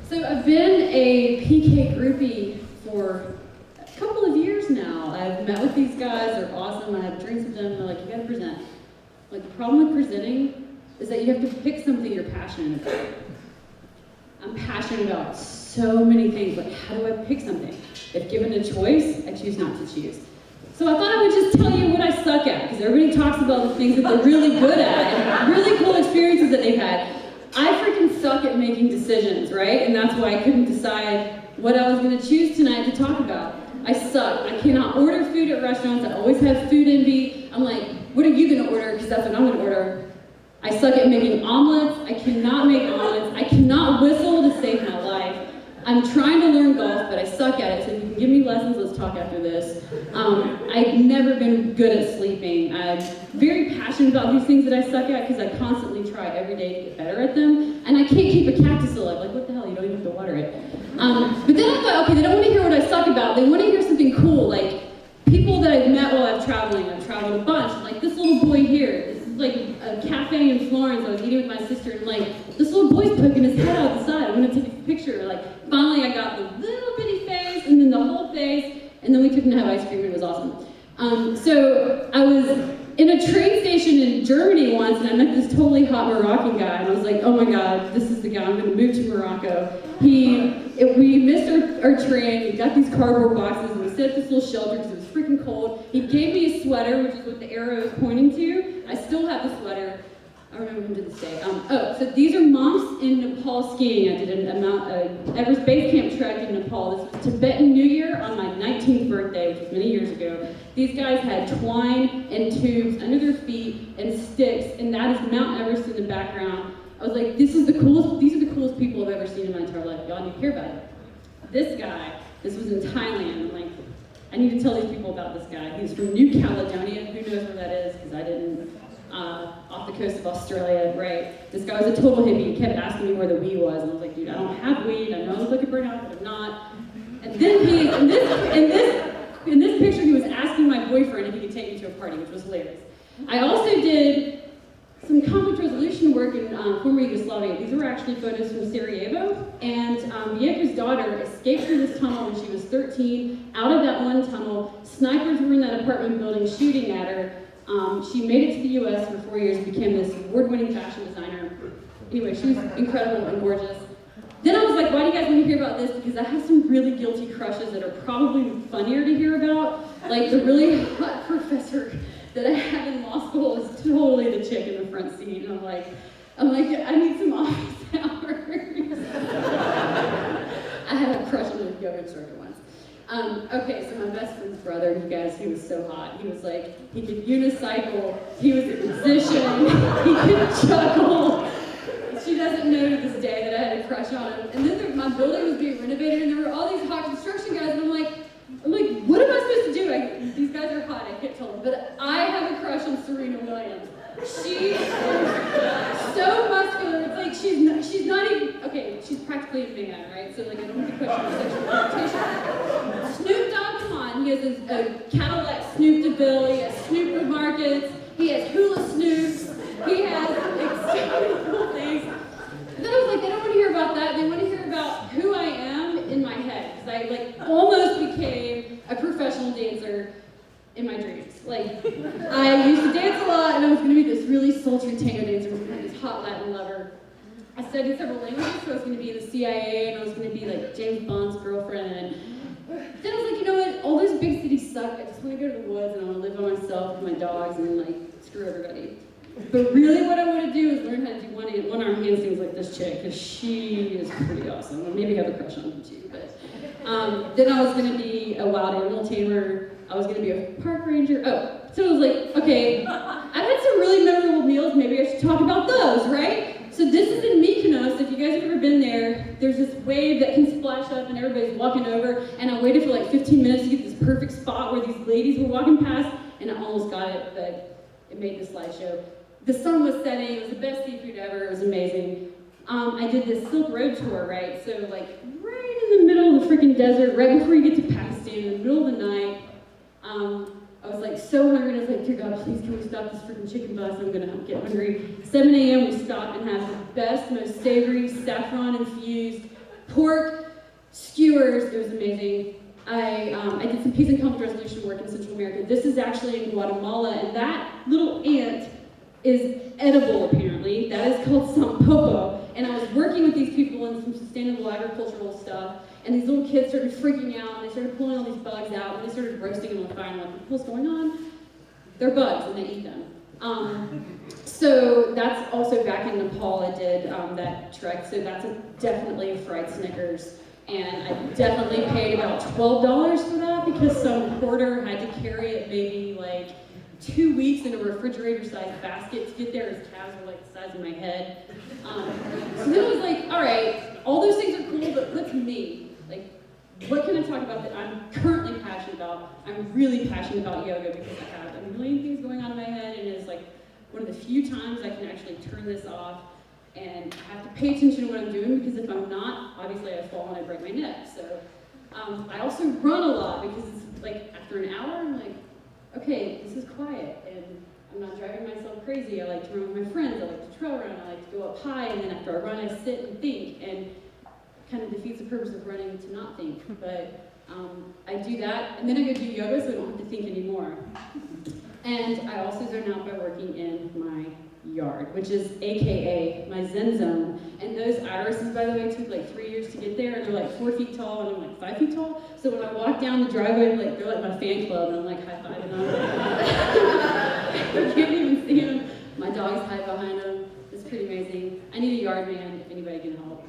So I've been a PK groupie for a couple of years now. I've met with these guys, they're awesome, I have drinks with them, they're like, you gotta present. Like, the problem with presenting is that you have to pick something you're passionate about. I'm passionate about so many things, but how do I pick something? If given a choice, I choose not to choose. So I thought I would just tell you what I suck at, because everybody talks about the things that they're really good at, and really cool experiences that they've had. I freaking suck at making decisions, right? And that's why I couldn't decide what I was gonna choose tonight to talk about. I suck. I cannot order food at restaurants. I always have food envy. I'm like, what are you gonna order? Because that's what I'm gonna order. I suck at making omelets. I cannot make omelets. I cannot whistle to save my life. I'm trying to learn golf, but I suck at it. So if you can give me lessons, let's talk after this. I've never been good at sleeping. I'm very passionate about these things that I suck at because I constantly try every day to get better at them. And I can't keep a cactus alive. Like, what the hell? You don't even have to water it. But then I thought, okay, they don't want to hear what I suck about. They want to hear something cool, like people that I've met while I've traveling. I've traveled a bunch. Like this little boy here. This is like a cafe in Florence. I was eating with my sister, and like this little boy's poking his head out the side. I'm gonna take a picture. Like finally, I got the little bitty face, and then the whole face, and then we couldn't have ice cream. It was awesome. So I was in a train station in Germany once, and I met this totally hot Moroccan guy, and I was like, oh my god, this is the guy. I'm gonna move to Morocco. We missed our train. We got these cardboard boxes, and we set up this little shelter because it was freaking cold. He gave me a sweater, which is what the arrow is pointing to. I still have the sweater. I remember him to this day. So these are monks in Nepal skiing. I did an Everest Base Camp trek in Nepal. This was Tibetan New Year on my 19th birthday, which was many years ago. These guys had twine and tubes under their feet and sticks, and that is Mount Everest in the background. I was like, these are the coolest people I've ever seen in my entire life. Y'all need to hear about it. This guy, this was in Thailand. I'm like, I need to tell these people about this guy. He's from New Caledonia. Who knows where that is? Because I didn't. Off the coast of Australia, right? This guy was a total hippie. He kept asking me where the weed was, and I was like, dude, I don't have weed. I know I look like a burnout, but I'm not. And then in this picture, he was asking my boyfriend if he could take me to a party, which was hilarious. I also did some conflict resolution work in former Yugoslavia. These were actually photos from Sarajevo, and Yeka's daughter escaped through this tunnel when she was 13. Out of that one tunnel, snipers were in that apartment building shooting at her. She made it to the US for 4 years, became this award-winning fashion designer. Anyway, she was incredible and gorgeous. Then I was like, why do you guys want to hear about this? Because I have some really guilty crushes that are probably funnier to hear about. Like the really hot professor that I had in law school is totally the chick in the front seat. And I'm like, I need some office hours. I had a crush on a yoga instructor once. Okay, so my best friend's brother, you guys, he was so hot. He was like, he could unicycle, he was a musician, he could chuckle. She doesn't know to this day that I had a crush on him. And then my building was being renovated, and there were all these hot construction guys, and I'm like, what am I supposed to do? These guys are hot, I can't tell them. But I have a crush on Serena Williams. She is so muscular. It's like she's not even, okay, she's practically a man, right? So like I don't have to question her sexual orientation. Snoop Dogg, come on. He has a Cadillac Snoop DeVille. He has Snoop Markets. He has Hula Snoops. He has extremely cool things. And then I was like, they don't want to hear about that. They want to hear about who I am in my head. Because I like almost became a professional dancer in my dreams. Like, I used to dance a lot, and I was going to be this really sultry tango dancer with this hot Latin lover. I studied several languages, so I was going to be in the CIA, and I was going to be like James Bond's girlfriend. And then I was like, you know what? All those big cities suck. I just want to go to the woods, and I want to live by myself with my dogs, and like screw everybody. But really, what I want to do is learn how to do one-arm handstands like this chick, because she is pretty awesome. I maybe have a crush on her too. But then I was going to be a wild animal tamer. I was going to be a park ranger. So it was like, okay, I've had some really memorable meals. Maybe I should talk about those, right? So this is in Mykonos. If you guys have ever been there, there's this wave that can splash up and everybody's walking over. And I waited for like 15 minutes to get this perfect spot where these ladies were walking past, and I almost got it, but it made the slideshow. The sun was setting. It was the best seafood ever. It was amazing. I did this Silk Road tour, right? So like right in the middle of the freaking desert, right before you get to Pakistan, in the middle of the night, I was like so hungry, and I was like, dear God, please can we stop this freaking chicken bus? I'm gonna get hungry. 7 a.m. we stopped and had the best, most savory, saffron infused pork, skewers, it was amazing. I did some peace and conflict resolution work in Central America. This is actually in Guatemala, and that little ant is edible, apparently. That is called sampopo. And I was working with these people in some sustainable agricultural stuff, and these little kids started freaking out, and they started pulling all these bugs out, and they started roasting them on fire, and I'm like, what's going on? They're bugs, and they eat them. So that's also back in Nepal. I did that trek, so that's definitely a fried Snickers. And I definitely paid about $12 for that because some hoarder had to carry it maybe like 2 weeks in a refrigerator-sized basket to get there. His calves were like the size of my head. So then it was like, all right, all those things are cool, but what's me? Like, what can I talk about that I'm currently passionate about? I'm really passionate about yoga because I have a million things going on in my head, and it's like one of the few times I can actually turn this off and I have to pay attention to what I'm doing, because if I'm not, obviously I fall and I break my neck. So I also run a lot because it's like after an hour, I'm like, okay, this is quiet and I'm not driving myself crazy. I like to run with my friends, I like to trail run, I like to go up high, and then after I run I sit and think, and kind of defeats the purpose of running to not think. But I do that, and then I go do yoga so I don't have to think anymore. And I also zone out by working in my yard, which is AKA my Zen zone. And those irises, by the way, took like 3 years to get there, and they're like 4 feet tall, and I'm like 5 feet tall. So when I walk down the driveway, like they're like my fan club, and I'm like high-fiving them. I can't even see them. My dogs hide behind them. It's pretty amazing. I need a yard man if anybody can help.